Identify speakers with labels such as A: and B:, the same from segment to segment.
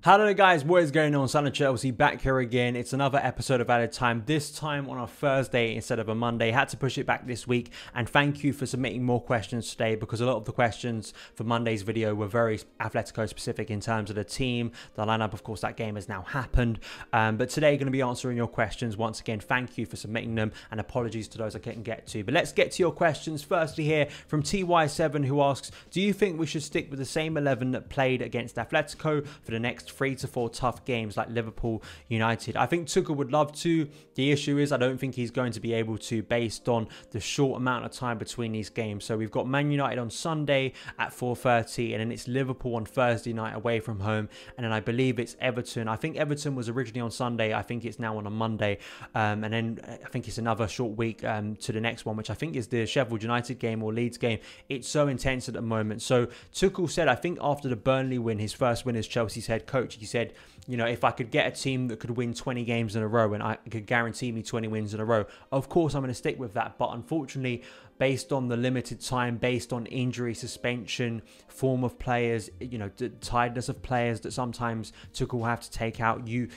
A: Hello guys, what is going on? SonOfChelsea back here again. It's another episode of Added Time, this time on a Thursday instead of a Monday. Had to push it back this week, and thank you for submitting more questions today, because a lot of the questions for Monday's video were very Atletico specific in terms of the team, the lineup. Of course, that game has now happened, but today going to be answering your questions. Once again, thank you for submitting them, and apologies to those I couldn't get to. But let's get to your questions. Firstly here from TY7, who asks, do you think we should stick with the same 11 that played against Atletico for the next 3 to 4 tough games like Liverpool, United? I think Tuchel would love to. The issue is I don't think he's going to be able to, based on the short amount of time between these games. So we've got Man United on Sunday at 4:30, and then it's Liverpool on Thursday night away from home, and then I believe it's Everton. I think Everton was originally on Sunday. I think it's now on a Monday, and then I think it's another short week to the next one, which I think is the Sheffield United game or Leeds game. It's so intense at the moment. So Tuchel said, I think after the Burnley win, his first win as Chelsea's head coach, he said, you know, if I could get a team that could win 20 games in a row and I could guarantee me 20 wins in a row, of course I'm going to stick with that. But unfortunately, based on the limited time, based on injury, suspension, form of players, you know, the tiredness of players that sometimes Tuchel will have to take out, you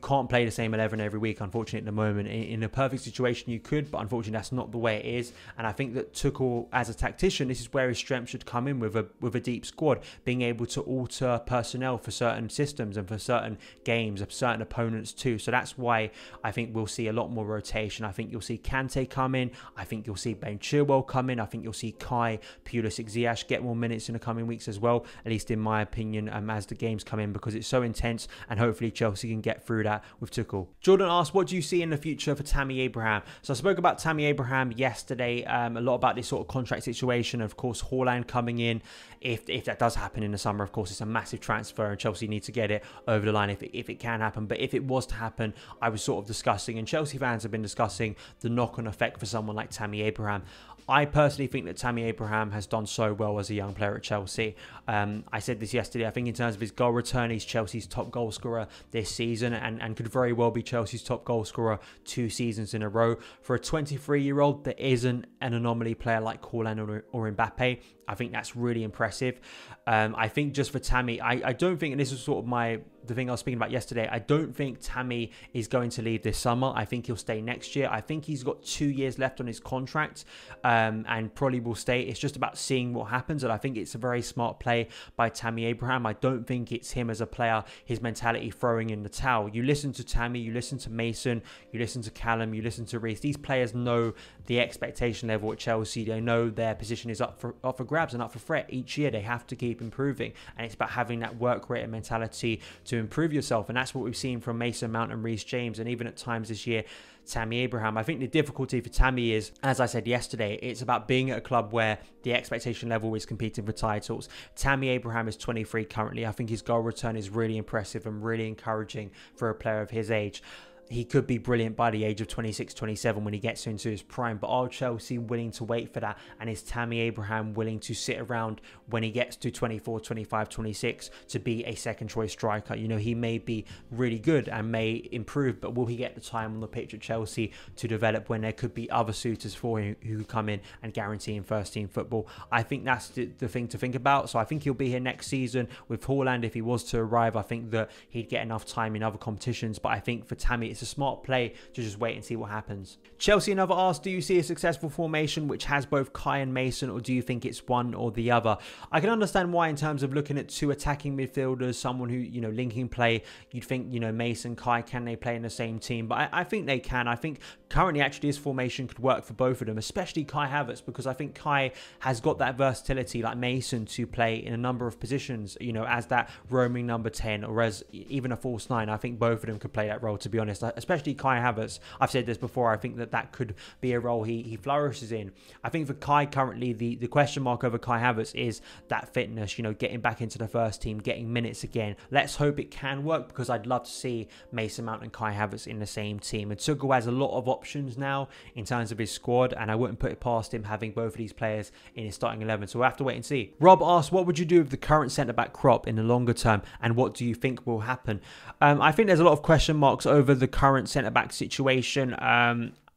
A: can't play the same 11 every week, unfortunately, at the moment. In a perfect situation, you could, but unfortunately, that's not the way it is. And I think that Tuchel, as a tactician, this is where his strength should come in with a deep squad, being able to alter personnel for certain systems and for certain games, of certain opponents too. So that's why I think we'll see a lot more rotation. I think you'll see Kante come in. I think you'll see Ben Chilwell come in. I think you'll see Kai, Pulisic, Ziyech get more minutes in the coming weeks as well, at least in my opinion, as the games come in, because it's so intense, and hopefully Chelsea can get through that with Tuchel. Jordan asked, what do you see in the future for Tammy Abraham? So I spoke about Tammy Abraham yesterday, a lot about this sort of contract situation. Of course, Haaland coming in, if that does happen in the summer, of course, it's a massive transfer and Chelsea need to get it over the line if it can happen. But if it was to happen, I was sort of discussing, and Chelsea fans have been discussing, the knock-on effect for someone like Tammy Abraham. I personally think that Tammy Abraham has done so well as a young player at Chelsea. I said this yesterday. I think in terms of his goal return, he's Chelsea's top goal scorer this season, and could very well be Chelsea's top goal scorer 2 seasons in a row. For a 23-year-old, there isn't an anomaly player like Haaland or Mbappe. I think that's really impressive. I think just for Tammy, I don't think, and this is sort of the thing I was speaking about yesterday, I don't think Tammy is going to leave this summer. I think he'll stay next year. I think he's got 2 years left on his contract, and probably will stay. It's just about seeing what happens, and I think it's a very smart play by Tammy Abraham. I don't think it's him as a player, his mentality throwing in the towel. You listen to Tammy, you listen to Mason, you listen to Callum, you listen to Reece. These players know the expectation level at Chelsea. They know their position is up for grabs and up for threat. Each year they have to keep improving, and it's about having that work rate and mentality to improve yourself, and that's what we've seen from Mason Mount and Reece James, and even at times this year, Tammy Abraham. I think the difficulty for Tammy is, as I said yesterday, it's about being at a club where the expectation level is competing for titles. Tammy Abraham is 23 currently. I think his goal return is really impressive and really encouraging for a player of his age. He could be brilliant by the age of 26, 27 when he gets into his prime. But are Chelsea willing to wait for that? And is Tammy Abraham willing to sit around when he gets to 24, 25, 26 to be a second choice striker? You know, he may be really good and may improve, but will he get the time on the pitch at Chelsea to develop when there could be other suitors for him who come in and guarantee him first team football? I think that's the thing to think about. So I think he'll be here next season. With Haaland, if he was to arrive, I think that he'd get enough time in other competitions. But I think for Tammy, it's a smart play to just wait and see what happens. Chelsea another asked, do you see a successful formation which has both Kai and Mason, or do you think it's one or the other? I can understand why, in terms of looking at 2 attacking midfielders, someone who, you know, linking play, you'd think, you know, Mason, Kai, can they play in the same team? But I think they can. I think currently actually this formation could work for both of them, especially Kai Havertz, because I think Kai has got that versatility like Mason to play in a number of positions, you know, as that roaming number 10 or as even a false 9. I think both of them could play that role, to be honest, especially Kai Havertz. I've said this before, I think that could be a role he flourishes in. I think for Kai currently, the question mark over Kai Havertz is that fitness, you know, getting back into the first team, getting minutes again. Let's hope it can work, because I'd love to see Mason Mount and Kai Havertz in the same team. And Tuchel has a lot of options now in terms of his squad, and I wouldn't put it past him having both of these players in his starting 11. So we'll have to wait and see. Rob asked, what would you do with the current centre-back crop in the longer term, and what do you think will happen? I think there's a lot of question marks over the current centre-back situation.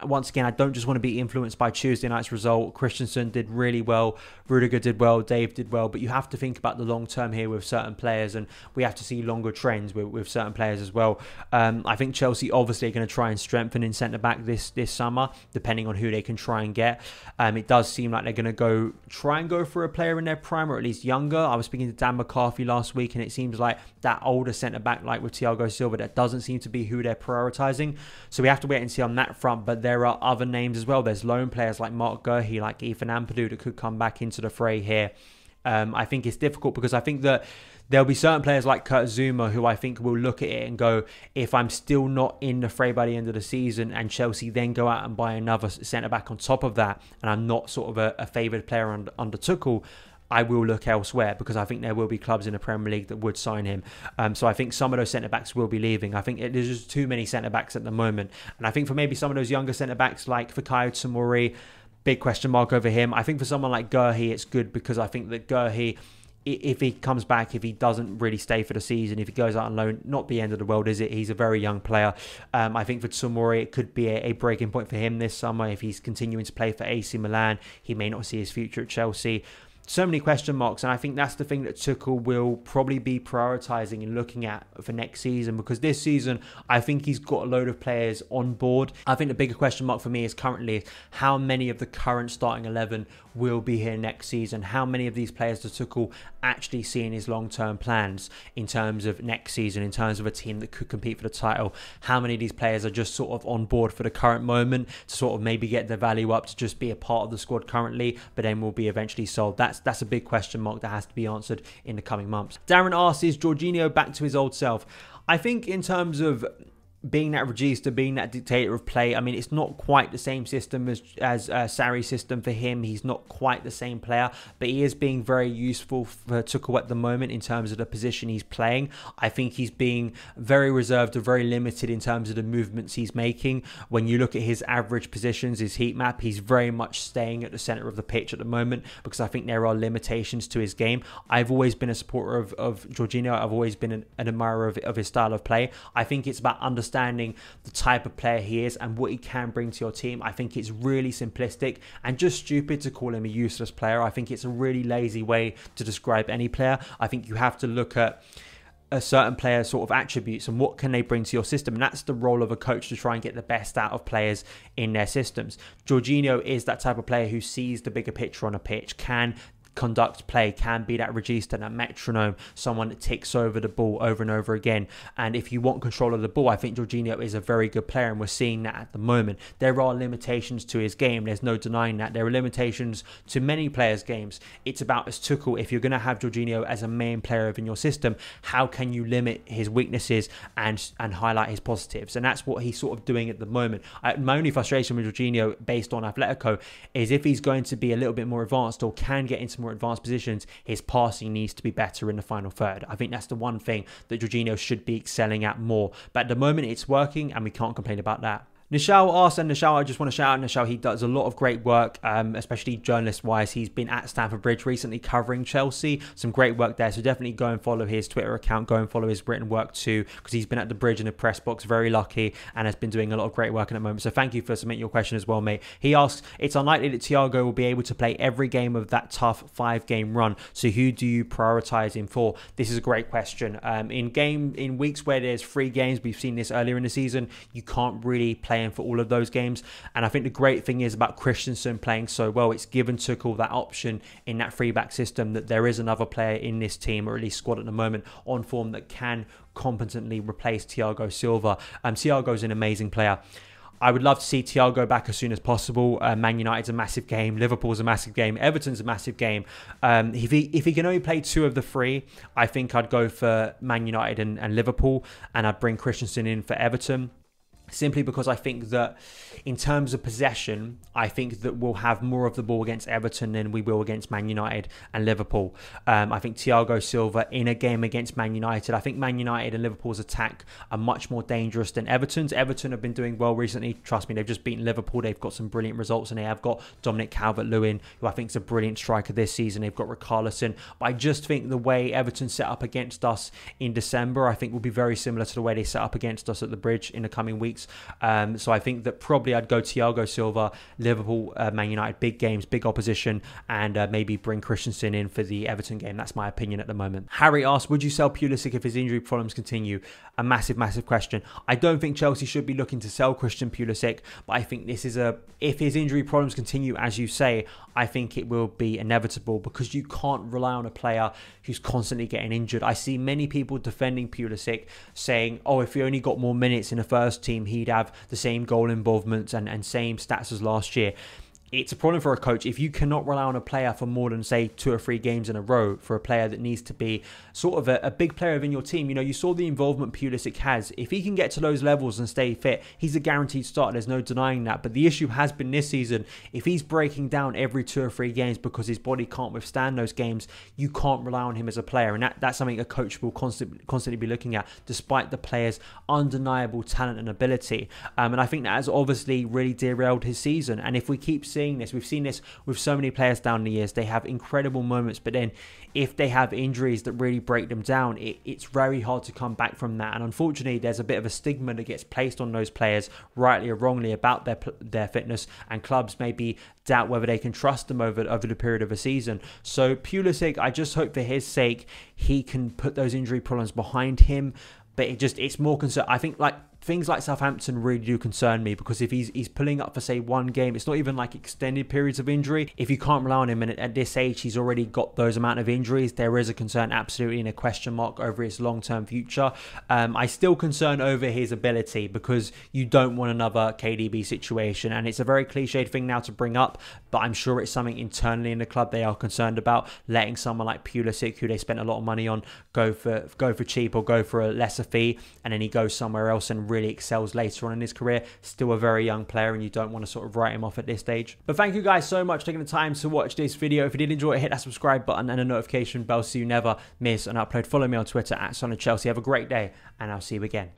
A: once again, I don't just want to be influenced by Tuesday night's result. Christensen did really well, Rudiger did well, Dave did well, but you have to think about the long term here with certain players, and we have to see longer trends with certain players as well. I think Chelsea obviously are going to try and strengthen in centre-back this summer, depending on who they can try and get. It does seem like they're going to try and go for a player in their prime, or at least younger. I was speaking to Dan McCarthy last week, and it seems like that older centre-back, like with Thiago Silva, that doesn't seem to be who they're prioritising. So we have to wait and see on that front, but there are other names as well. There's loan players like Mark Gurhey, like Ethan Ampadu, that could come back into the fray here. I think it's difficult because I think that there'll be certain players like Kurt Zouma who I think will look at it and go, if I'm still not in the fray by the end of the season and Chelsea then go out and buy another centre-back on top of that, and I'm not sort of a favoured player under Tuchel, I will look elsewhere, because I think there will be clubs in the Premier League that would sign him. So I think some of those centre-backs will be leaving. I think there's just too many centre-backs at the moment. And I think for maybe some of those younger centre-backs like Fikayo Tomori, big question mark over him. I think for someone like Gurhey, it's good, because I think that Gurhey, if he comes back, if he doesn't really stay for the season, if he goes out on loan, not the end of the world, is it? He's a very young player. I think for Tomori, it could be a breaking point for him this summer. If he's continuing to play for AC Milan, he may not see his future at Chelsea. So many question marks, and I think that's the thing that Tuchel will probably be prioritising and looking at for next season, because this season I think he's got a load of players on board. I think the bigger question mark for me is currently how many of the current starting 11 will be here next season. How many of these players does Tuchel actually see in his long-term plans in terms of next season, in terms of a team that could compete for the title? How many of these players are just sort of on board for the current moment to sort of maybe get their value up to just be a part of the squad currently, but then will be eventually sold? That's a big question mark that has to be answered in the coming months. Darren asks, is Jorginho back to his old self? I think in terms of being that regista, being that dictator of play, I mean, it's not quite the same system as Sarri's system for him. He's not quite the same player, but he is being very useful for Tuchel at the moment in terms of the position he's playing. I think he's being very reserved or very limited in terms of the movements he's making. When you look at his average positions, his heat map, he's very much staying at the centre of the pitch at the moment, because I think there are limitations to his game. I've always been a supporter of Jorginho. I've always been an admirer of his style of play. I think it's about understanding the type of player he is and what he can bring to your team. I think it's really simplistic and just stupid to call him a useless player. I think it's a really lazy way to describe any player. I think you have to look at a certain player's sort of attributes and what can they bring to your system, and that's the role of a coach, to try and get the best out of players in their systems. Jorginho is that type of player who sees the bigger picture on a pitch, can conduct play, can be that regista, that metronome, someone that ticks over the ball over and over again. And if you want control of the ball, I think Jorginho is a very good player, and we're seeing that at the moment. There are limitations to his game. There's no denying that. There are limitations to many players' games. It's about, as Tuchel, if you're going to have Jorginho as a main player within your system, how can you limit his weaknesses and highlight his positives? And that's what he's sort of doing at the moment. My only frustration with Jorginho, based on Atletico, is if he's going to be a little bit more advanced or can get into more advanced positions, his passing needs to be better in the final third. I think that's the one thing that Jorginho should be excelling at more. But at the moment, it's working, and we can't complain about that. Nishal asks, and Nishal, I just want to shout out Nishal. He does a lot of great work, especially journalist-wise. He's been at Stamford Bridge recently covering Chelsea. Some great work there. So definitely go and follow his Twitter account. Go and follow his written work too, because he's been at the Bridge in the press box. Very lucky, and has been doing a lot of great work at the moment. So thank you for submitting your question as well, mate. He asks, it's unlikely that Thiago will be able to play every game of that tough 5-game run. So who do you prioritise him for? This is a great question. In weeks where there's 3 games, we've seen this earlier in the season, you can't really play him for all of those games. And I think the great thing is about Christensen playing so well, it's given Tuchel that option in that 3-back system, that there is another player in this team, or at least squad at the moment, on form that can competently replace Thiago Silva. Thiago's an amazing player. I would love to see Thiago back as soon as possible. Man United's a massive game. Liverpool's a massive game. Everton's a massive game. If he can only play 2 of the 3, I think I'd go for Man United and Liverpool, and I'd bring Christensen in for Everton. Simply because I think that in terms of possession, I think that we'll have more of the ball against Everton than we will against Man United and Liverpool. I think Thiago Silva in a game against Man United, I think Man United and Liverpool's attack are much more dangerous than Everton's. Everton have been doing well recently. Trust me, they've just beaten Liverpool. They've got some brilliant results, and they have got Dominic Calvert-Lewin, who I think is a brilliant striker this season. They've got Richarlison. But I just think the way Everton set up against us in December, I think will be very similar to the way they set up against us at the Bridge in the coming weeks. weeks. So I think that probably I'd go Thiago Silva, Liverpool, Man United, big games, big opposition, and maybe bring Christensen in for the Everton game. That's my opinion at the moment. Harry asks, would you sell Pulisic if his injury problems continue? A massive, massive question. I don't think Chelsea should be looking to sell Christian Pulisic, but I think this is if his injury problems continue, as you say, I think it will be inevitable, because you can't rely on a player who's constantly getting injured. I see many people defending Pulisic, saying, oh, if he only got more minutes in the first team, he'd have the same goal involvement and same stats as last year. It's a problem for a coach if you cannot rely on a player for more than, say, 2 or 3 games in a row, for a player that needs to be sort of a big player within your team. You know, you saw the involvement Pulisic has. If he can get to those levels and stay fit, he's a guaranteed start. There's no denying that. But the issue has been this season, if he's breaking down every 2 or 3 games because his body can't withstand those games, you can't rely on him as a player. And that's something a coach will constantly be looking at, despite the player's undeniable talent and ability. And I think that has obviously really derailed his season. And if we keep seeing this, we've seen this with so many players down the years. They have incredible moments, but then if they have injuries that really break them down, it's very hard to come back from that. And unfortunately, there's a bit of a stigma that gets placed on those players, rightly or wrongly, about their fitness, and clubs maybe doubt whether they can trust them over the period of a season. So Pulisic, I just hope for his sake he can put those injury problems behind him. But it's more concern. I think things like Southampton really do concern me, because if he's pulling up for, say, 1 game, it's not even like extended periods of injury. If you can't rely on him, and at this age he's already got those amount of injuries, there is a concern, absolutely, and a question mark over his long-term future. I still concern over his ability, because you don't want another KDB situation, and it's a very cliched thing now to bring up, but I'm sure it's something internally in the club they are concerned about, letting someone like Pulisic, who they spent a lot of money on, go for cheap or go for a lesser fee, and then he goes somewhere else and really excels later on in his career. Still a very young player, and you don't want to sort of write him off at this stage. But thank you guys so much for taking the time to watch this video. If you did enjoy it, hit that subscribe button and a notification bell so you never miss an upload. Follow me on Twitter at SonOfChelsea. Have a great day, and I'll see you again.